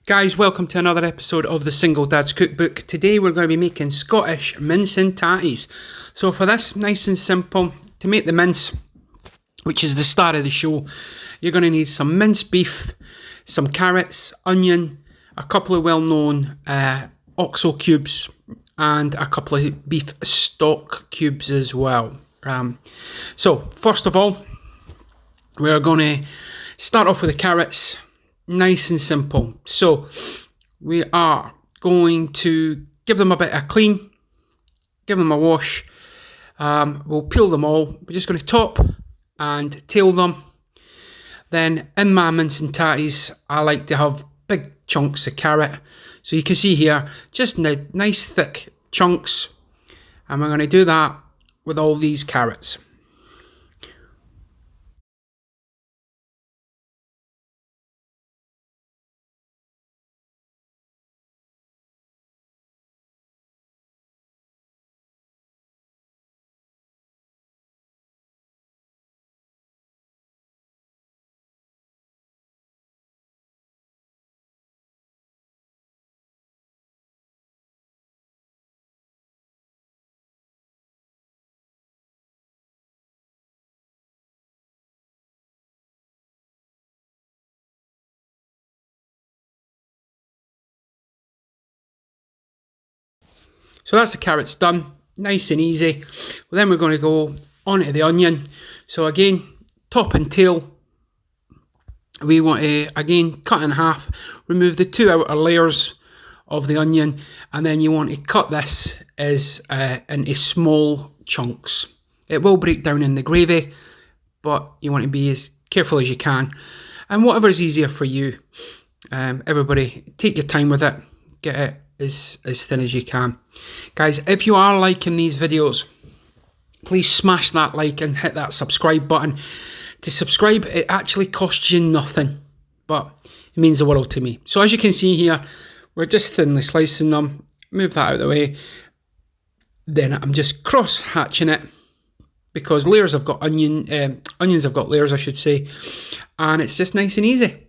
Guys, welcome to another episode of the Single Dad's Cookbook. Today we're going to be making Scottish mince and tatties. So for this, nice and simple, to make the mince, which is the star of the show, you're going to need some minced beef, some carrots, onion, a couple of well-known oxo cubes, and a couple of beef stock cubes as well. So first of all, we're going to start off with the carrots. Nice and simple. So we are going to give them a bit of clean, give them a wash. We'll peel them all. We're just going to top and tail them. Then in my mince and tatties, I like to have big chunks of carrot. So you can see here, just nice thick chunks. And we're going to do that with all these carrots. So that's the carrots done, nice and easy. Well, then we're going to go on to the onion. So again, top and tail. We want to, again, cut in half, remove the two outer layers of the onion, and then you want to cut this into small chunks. It will break down in the gravy, but you want to be as careful as you can. And whatever is easier for you. Everybody, take your time with it, get it as thin as you can. Guys, if you are liking these videos, please smash that like and hit that subscribe button. To subscribe, it actually costs you nothing, but it means the world to me. So as you can see here, we're just thinly slicing them. Move that out of the way. Then I'm just cross hatching it, because layers have got onions have got layers, I should say, and it's just nice and easy.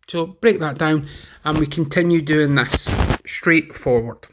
So break that down, and we continue doing this straight forward.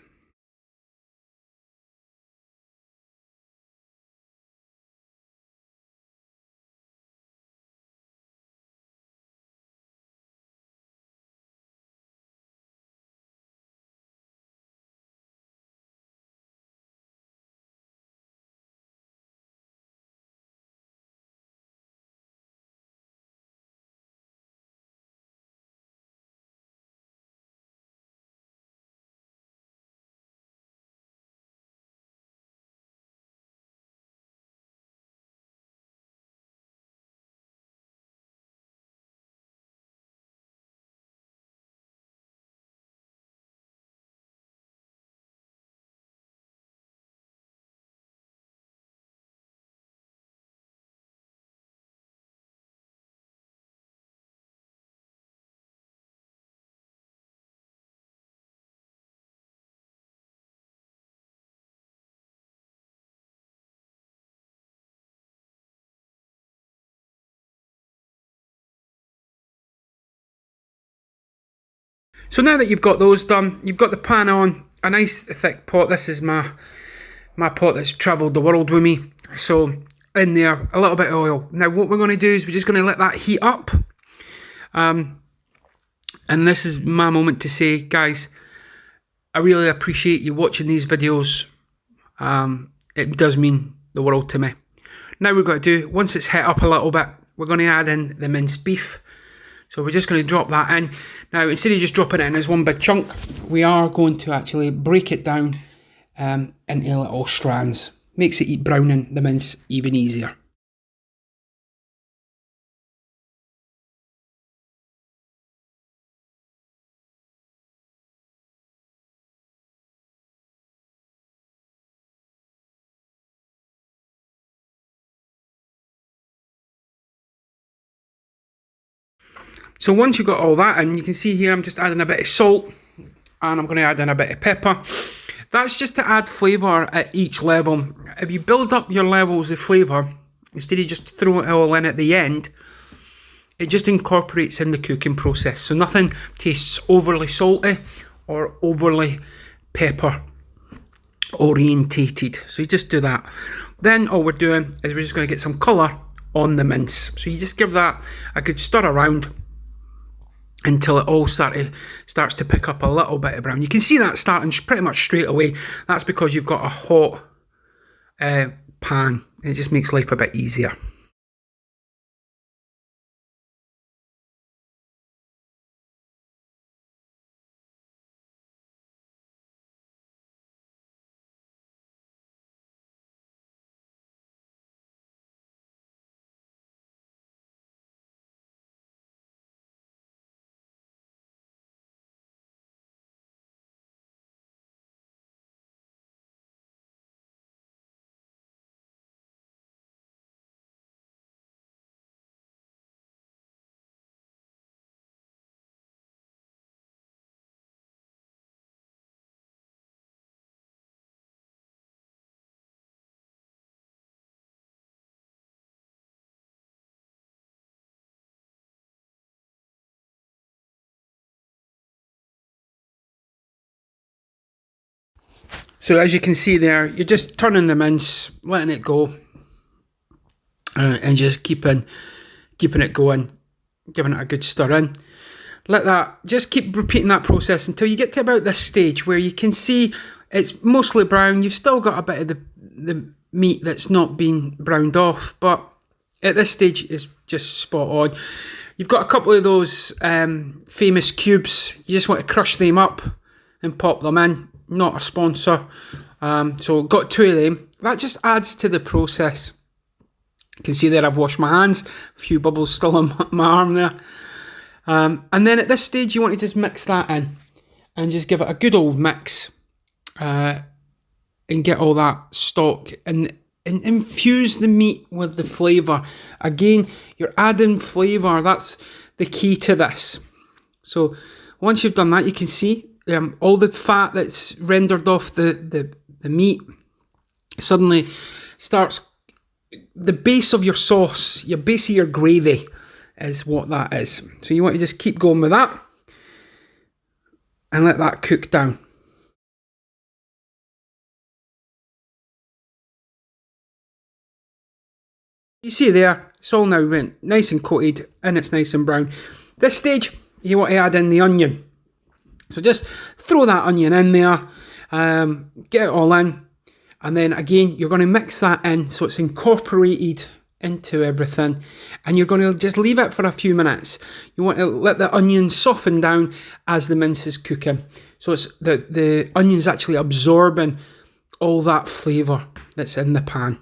So now that you've got those done, you've got the pan on, a nice thick pot. This is my pot that's travelled the world with me. So in there, a little bit of oil. Now what we're going to do is we're just going to let that heat up. And this is my moment to say, guys, I really appreciate you watching these videos. It does mean the world to me. Now we're going to do, once it's hit up a little bit, we're going to add in the minced beef. So we're just going to drop that in. Now, instead of just dropping it in as one big chunk, we are going to actually break it down into little strands. Makes it browning the mince even easier. So once you've got all that in, you can see here I'm just adding a bit of salt, and I'm going to add in a bit of pepper. That's just to add flavour at each level. If you build up your levels of flavour, instead of just throwing it all in at the end, it just incorporates in the cooking process, so nothing tastes overly salty or overly pepper orientated. So you just do that. Then all we're doing is we're just going to get some colour on the mince. So you just give that a good stir around until it all starts to pick up a little bit of brown. You can see that starting pretty much straight away. That's because you've got a hot pan. It just makes life a bit easier. So as you can see there, you're just turning the mince, letting it go, and just keeping it going, giving it a good stir in. Let that, just keep repeating that process until you get to about this stage where you can see it's mostly brown. You've still got a bit of the meat that's not been browned off, but at this stage it's just spot on. You've got a couple of those famous cubes. You just want to crush them up and pop them in. Not a sponsor, so got 2 of them. That just adds to the process. You can see there I've washed my hands, a few bubbles still on my arm there. And then at this stage you want to just mix that in and just give it a good old mix, and get all that stock and infuse the meat with the flavour. Again, you're adding flavour, that's the key to this. So once you've done that, you can see all the fat that's rendered off the meat suddenly starts, the base of your sauce, your base of your gravy is what that is. So you want to just keep going with that and let that cook down. You see there, it's all now went nice and coated and it's nice and brown. This stage, you want to add in the onion. So just throw that onion in there, get it all in, and then again you're going to mix that in so it's incorporated into everything, and you're going to just leave it for a few minutes. You want to let the onion soften down as the mince is cooking, so it's the onion's actually absorbing all that flavour that's in the pan.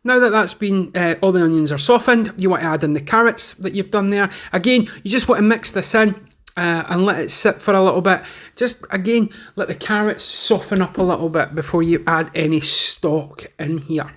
Now that that's been, all the onions are softened, you want to add in the carrots that you've done there. Again, you just want to mix this in and let it sit for a little bit. Just, again, let the carrots soften up a little bit before you add any stock in here.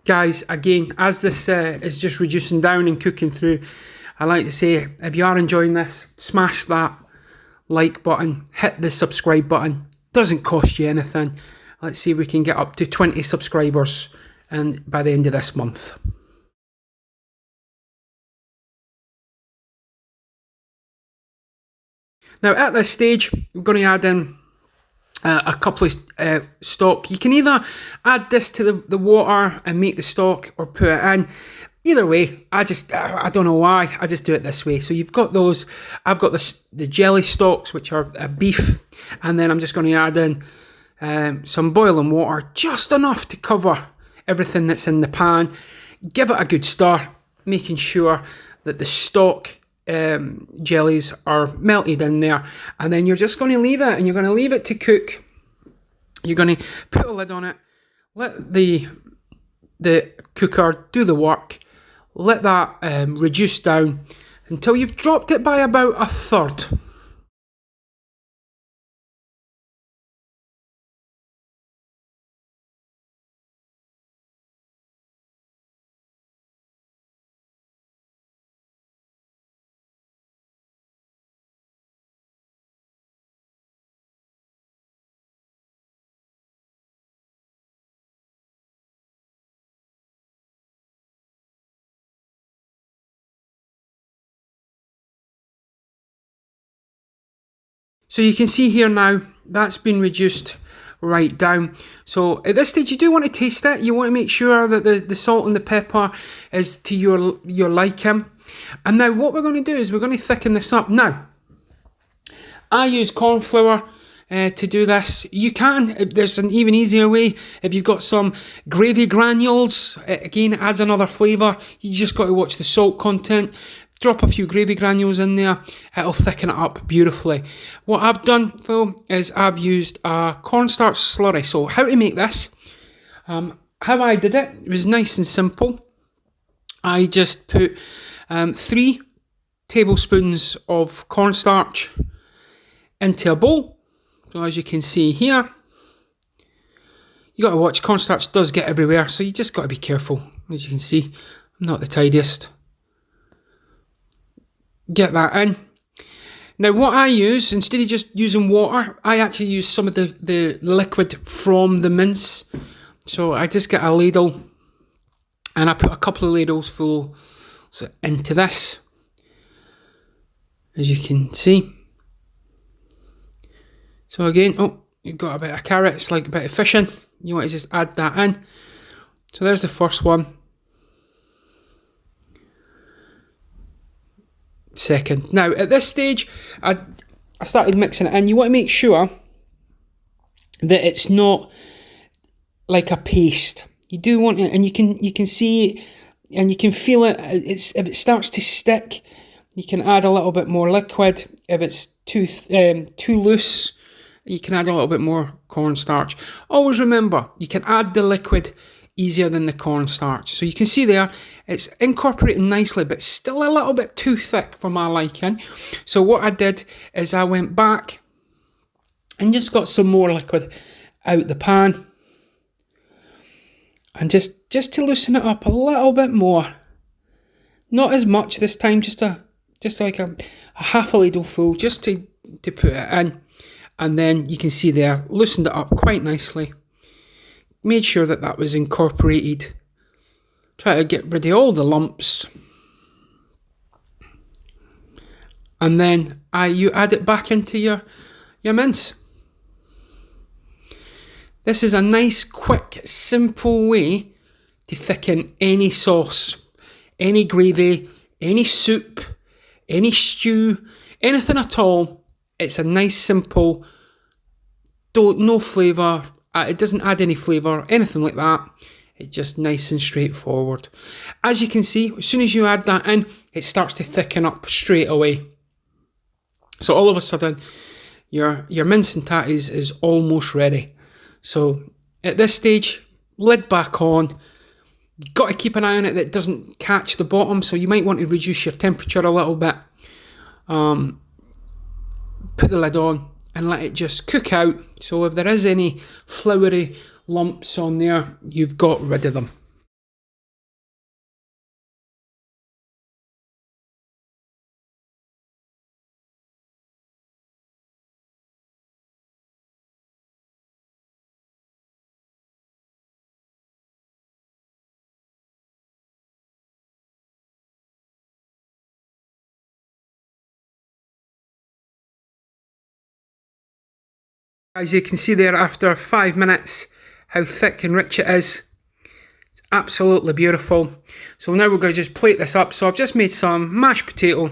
Guys, again, as this is just reducing down and cooking through, I like to say, if you are enjoying this, smash that like button, hit the subscribe button. Doesn't cost you anything. Let's see if we can get up to 20 subscribers and by the end of this month. Now at this stage, we're going to add in a couple of stock. You can either add this to the water and make the stock, or put it in. Either way, I don't know why, I just do it this way. So you've got those. I've got the jelly stocks, which are beef, and then I'm just going to add in some boiling water, just enough to cover everything that's in the pan. Give it a good stir, making sure that the stock jellies are melted in there, and then you're just going to leave it, and you're going to leave it to cook. You're going to put a lid on it, let the cooker do the work, let that reduce down until you've dropped it by about a third. So you can see here now, that's been reduced right down. So at this stage, you do want to taste it. You want to make sure that the salt and the pepper is to your liking. And now what we're going to do is we're going to thicken this up. Now, I use corn flour to do this. You can, there's an even easier way. If you've got some gravy granules, again, it adds another flavour. You just got to watch the salt content. Drop a few gravy granules in there, it'll thicken it up beautifully. What I've done though is I've used a cornstarch slurry. So how to make this, how I did it was nice and simple. I just put 3 tablespoons of cornstarch into a bowl. So as you can see here, you got to watch, cornstarch does get everywhere, so you just got to be careful. As you can see, I'm not the tidiest. Get that in. Now what I use, instead of just using water, I actually use some of the liquid from the mince. So I just get a ladle and I put a couple of ladles full into this, as you can see. So again, oh, you've got a bit of carrots, like a bit of fishing. You want to just add that in. So there's the first one. Second. Now at this stage, I started mixing it in. You want to make sure that it's not like a paste. You do want it, and you can see and you can feel it. If it starts to stick, you can add a little bit more liquid. If it's too loose, you can add a little bit more cornstarch. Always remember, you can add the liquid easier than the cornstarch. So you can see there, it's incorporating nicely, but still a little bit too thick for my liking. So what I did is I went back and just got some more liquid out the pan, and just to loosen it up a little bit more. Not as much this time, just like a half a ladle full, just to put it in. And then you can see there, loosened it up quite nicely. Made sure that was incorporated. Try to get rid of all the lumps. And then you add it back into your mince. This is a nice, quick, simple way to thicken any sauce, any gravy, any soup, any stew, anything at all. It's a nice, simple, no flavour. It doesn't add any flavour, anything like that. It's just nice and straightforward. As you can see, as soon as you add that in, it starts to thicken up straight away. So all of a sudden, your mince and tatties is almost ready. So at this stage, lid back on. You've got to keep an eye on it that it doesn't catch the bottom, so you might want to reduce your temperature a little bit. Put the lid on and let it just cook out. So if there is any floury lumps on there, you've got rid of them. As you can see there, after 5 minutes, how thick and rich it is. It's absolutely beautiful. So now we're going to just plate this up. So I've just made some mashed potato,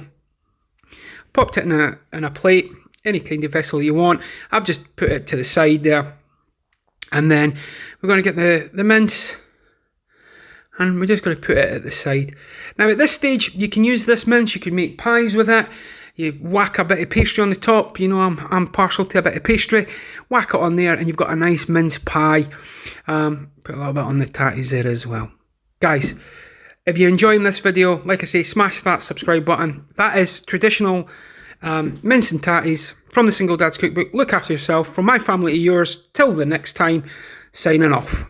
popped it in a plate, any kind of vessel you want. I've just put it to the side there. And then we're going to get the mince, and we're just going to put it at the side. Now at this stage, you can use this mince, you can make pies with it. You whack a bit of pastry on the top. You know, I'm partial to a bit of pastry. Whack it on there and you've got a nice mince pie. Put a little bit on the tatties there as well. Guys, if you're enjoying this video, like I say, smash that subscribe button. That is traditional mince and tatties from the Single Dad's Cookbook. Look after yourself. From my family to yours, till the next time, signing off.